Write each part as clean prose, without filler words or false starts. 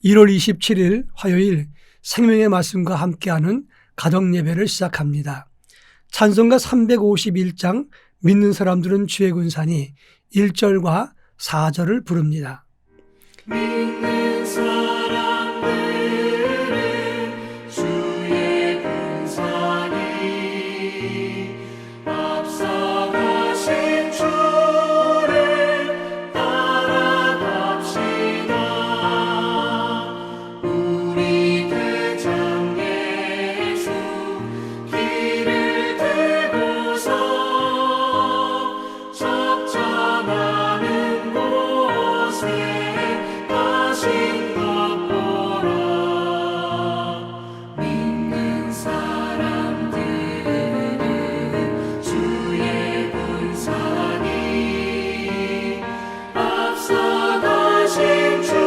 1월 27일 화요일 생명의 말씀과 함께하는 가정예배를 시작합니다. 찬송가 351장 믿는 사람들은 주의 군산이 1절과 4절을 부릅니다. 믿는 사람들은 주의 군산이 앞서가신 주를 따라갑시다. 우리 대장 예수 길을 들고서 적잖아는 곳에 가신 것 보라. 믿는 사람들은 주의 군산이 앞서가신 주를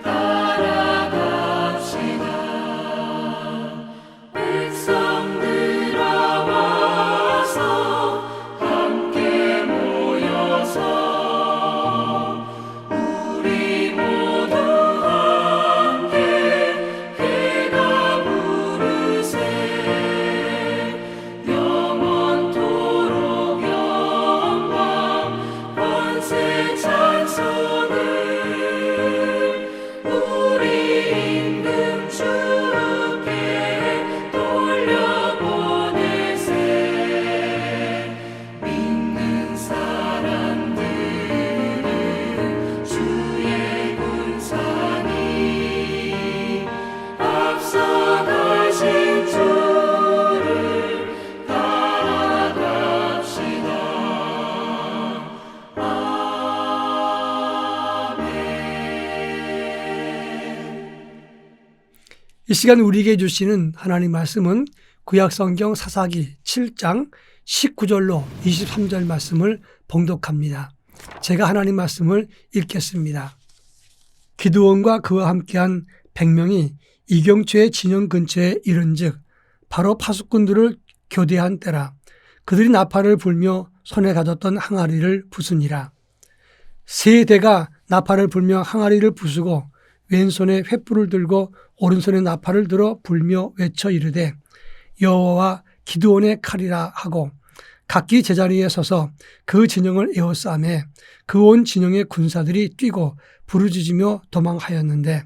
따라갑시다. 백성들아 와서 함께 모여서 우리 모두 함께 그가 부르세. 영원토록 영광 권세 찬송을 우리 임금 주께 돌려보내세. 믿는 사람들은 주의 군산이 앞서가신 주를 따라갑시다. 이 시간 우리에게 주시는 하나님 말씀은 구약성경 사사기 7장 19절로 23절 말씀을 봉독합니다. 제가 하나님 말씀을 읽겠습니다. 기드온과 그와 함께한 100명이 이경초의 진영 근처에 이른즉 바로 파수꾼들을 교대한 때라. 그들이 나팔을 불며 손에 가졌던 항아리를 부수니라. 세 대가 나팔을 불며 항아리를 부수고 왼손에 횃불을 들고 오른손에 나팔을 들어 불며 외쳐 이르되 여호와와 기드온의 칼이라 하고 각기 제자리에 서서 그 진영을 에워싸매 그 온 진영의 군사들이 뛰고 부르짖으며 도망하였는데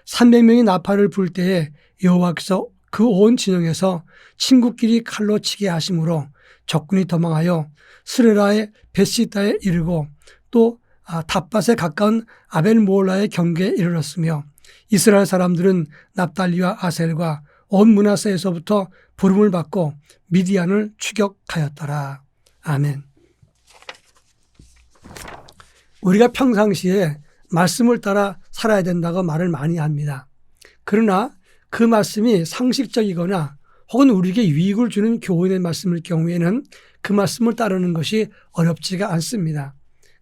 300명이 나팔을 불 때에 여호와께서 그 온 진영에서 친구끼리 칼로 치게 하심으로 적군이 도망하여 스레라의 벳시다에 이르고 또 닷밭에 가까운 아벨모올라의 경계에 이르렀으며 이스라엘 사람들은 납달리와 아셀과 온 므낫세에서부터 부름을 받고 미디안을 추격하였더라. 아멘. 우리가 평상시에 말씀을 따라 살아야 된다고 말을 많이 합니다. 그러나 그 말씀이 상식적이거나 혹은 우리에게 유익을 주는 교훈의 말씀일 경우에는 그 말씀을 따르는 것이 어렵지가 않습니다.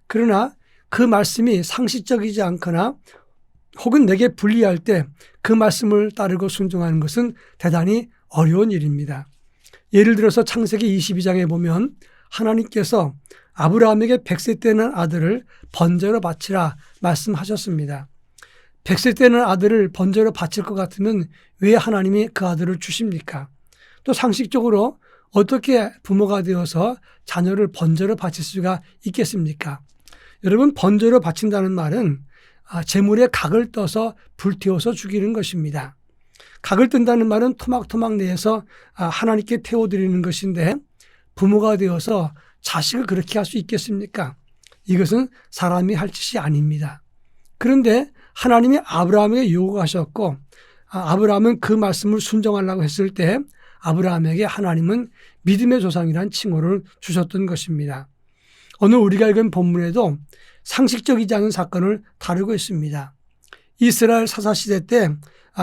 그러나 그 말씀이 상식적이지 않거나 혹은 내게 불리할 때 그 말씀을 따르고 순종하는 것은 대단히 어려운 일입니다. 예를 들어서 창세기 22장에 보면 하나님께서 아브라함에게 100세 때는 아들을 번제로 바치라 말씀하셨습니다. 100세 때는 아들을 번제로 바칠 것 같으면 왜 하나님이 그 아들을 주십니까? 또 상식적으로 어떻게 부모가 되어서 자녀를 번제로 바칠 수가 있겠습니까? 여러분, 번제로 바친다는 말은 재물에 각을 떠서 불태워서 죽이는 것입니다. 각을 뜬다는 말은 토막토막 내에서 하나님께 태워드리는 것인데 부모가 되어서 자식을 그렇게 할 수 있겠습니까? 이것은 사람이 할 짓이 아닙니다. 그런데 하나님이 아브라함에게 요구하셨고 아브라함은 그 말씀을 순종하려고 했을 때 아브라함에게 하나님은 믿음의 조상이라는 칭호를 주셨던 것입니다. 오늘 우리가 읽은 본문에도 상식적이지 않은 사건을 다루고 있습니다. 이스라엘 사사시대 때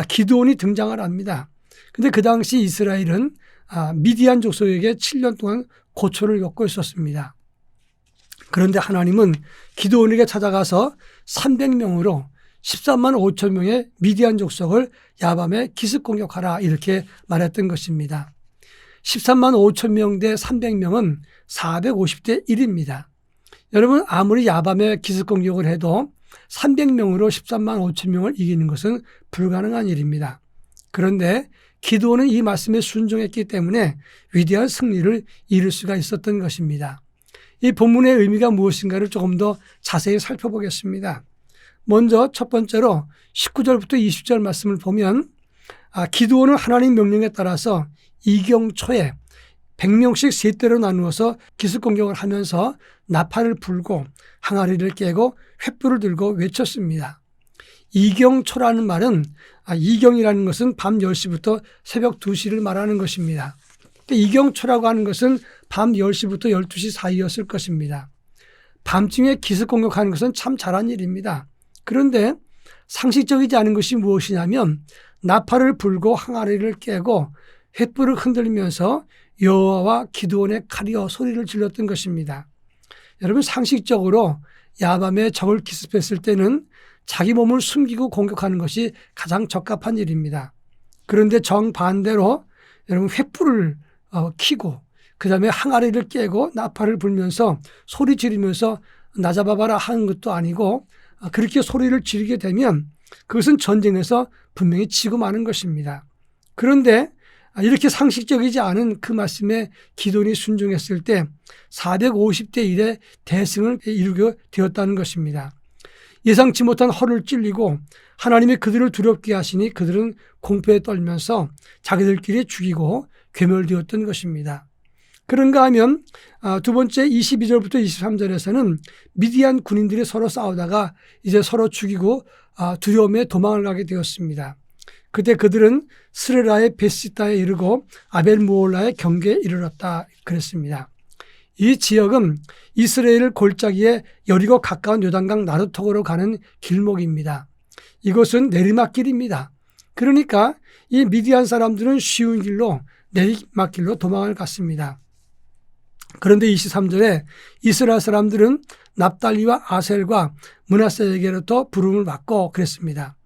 기드온이 등장을 합니다. 그런데 그 당시 이스라엘은 미디안 족속에게 7년 동안 고초를 겪고 있었습니다. 그런데 하나님은 기드온에게 찾아가서 300명으로 13만 5천 명의 미디안 족속을 야밤에 기습 공격하라 이렇게 말했던 것입니다. 13만 5천 명 대 300명은 450대 1입니다. 여러분 아무리 야밤에 기습 공격을 해도 300명으로 13만 5천 명을 이기는 것은 불가능한 일입니다. 그런데 기드온은 이 말씀에 순종했기 때문에 위대한 승리를 이룰 수가 있었던 것입니다. 이 본문의 의미가 무엇인가를 조금 더 자세히 살펴보겠습니다. 먼저 첫 번째로 19절부터 20절 말씀을 보면 기드온은 하나님 명령에 따라서 이경초에 100명씩 세 대로 나누어서 기습 공격을 하면서 나팔을 불고 항아리를 깨고 횃불을 들고 외쳤습니다. 이경초라는 말은 이경이라는 것은 밤 10시부터 새벽 2시를 말하는 것입니다. 이경초라고 하는 것은 밤 10시부터 12시 사이였을 것입니다. 밤중에 기습 공격하는 것은 참 잘한 일입니다. 그런데 상식적이지 않은 것이 무엇이냐면 나팔을 불고 항아리를 깨고 횃불을 흔들면서 여호와와 기드온의 칼이여 소리를 질렀던 것입니다. 여러분, 상식적으로 야밤에 적을 기습했을 때는 자기 몸을 숨기고 공격하는 것이 가장 적합한 일입니다. 그런데 정반대로 여러분 횃불을 켜고 그다음에 항아리를 깨고 나팔을 불면서 소리 지르면서 나 잡아봐라 하는 것도 아니고 그렇게 소리를 지르게 되면 그것은 전쟁에서 분명히 지고 마는 것입니다. 그런데 이렇게 상식적이지 않은 그 말씀에 기드온이 순종했을 때 450대 1의 대승을 이루게 되었다는 것입니다. 예상치 못한 허를 찔리고 하나님이 그들을 두렵게 하시니 그들은 공포에 떨면서 자기들끼리 죽이고 괴멸되었던 것입니다. 그런가 하면 두 번째 22절부터 23절에서는 미디안 군인들이 서로 싸우다가 이제 서로 죽이고 두려움에 도망을 가게 되었습니다. 그때 그들은 스레라의 베시다에 이르고 아벨무올라의 경계에 이르렀다 그랬습니다. 이 지역은 이스라엘 골짜기에 여리고 가까운 요단강 나루턱으로 가는 길목입니다. 이곳은 내리막길입니다. 그러니까 이 미디안 사람들은 쉬운 길로 내리막길로 도망을 갔습니다. 그런데 23절에 이스라엘 사람들은 납달리와 아셀과 므낫세에게로부터 부름을 받고 그랬습니다.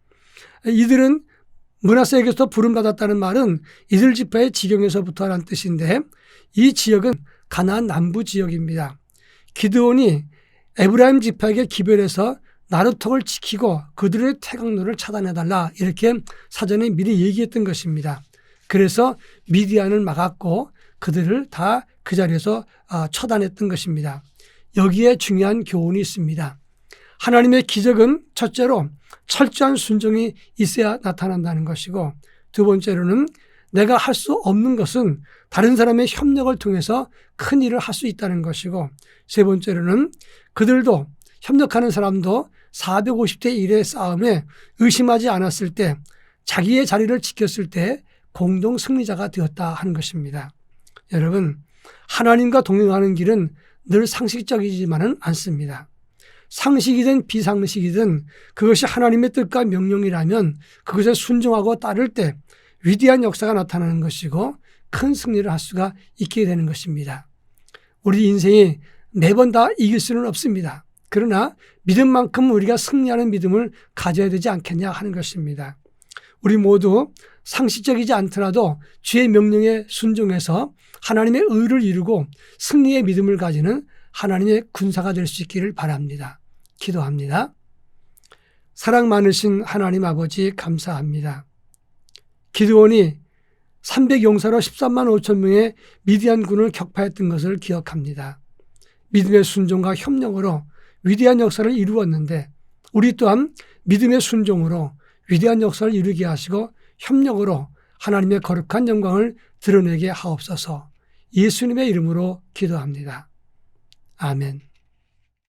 이들은 므낫세에게서 부름받았다는 말은 이들 지파의 지경에서부터라는 뜻인데 이 지역은 가나안 남부 지역입니다. 기드온이 에브라임 지파에게 기별해서 나루턱을 지키고 그들의 태강로를 차단해달라 이렇게 사전에 미리 얘기했던 것입니다. 그래서 미디안을 막았고 그들을 다 그 자리에서 처단했던 것입니다. 여기에 중요한 교훈이 있습니다. 하나님의 기적은 첫째로 철저한 순종이 있어야 나타난다는 것이고 두 번째로는 내가 할 수 없는 것은 다른 사람의 협력을 통해서 큰 일을 할 수 있다는 것이고 세 번째로는 그들도 협력하는 사람도 450대 1의 싸움에 의심하지 않았을 때 자기의 자리를 지켰을 때 공동 승리자가 되었다 하는 것입니다. 여러분, 하나님과 동행하는 길은 늘 상식적이지만은 않습니다. 상식이든 비상식이든 그것이 하나님의 뜻과 명령이라면 그것에 순종하고 따를 때 위대한 역사가 나타나는 것이고 큰 승리를 할 수가 있게 되는 것입니다. 우리 인생이 매번 다 이길 수는 없습니다. 그러나 믿음만큼 우리가 승리하는 믿음을 가져야 되지 않겠냐 하는 것입니다. 우리 모두 상식적이지 않더라도 주의 명령에 순종해서 하나님의 의를 이루고 승리의 믿음을 가지는 하나님의 군사가 될 수 있기를 바랍니다. 기도합니다. 사랑 많으신 하나님 아버지 감사합니다. 기드온이 300용사로 13만 5천 명의 미디안 군을 격파했던 것을 기억합니다. 믿음의 순종과 협력으로 위대한 역사를 이루었는데 우리 또한 믿음의 순종으로 위대한 역사를 이루게 하시고 협력으로 하나님의 거룩한 영광을 드러내게 하옵소서. 예수님의 이름으로 기도합니다. 아멘.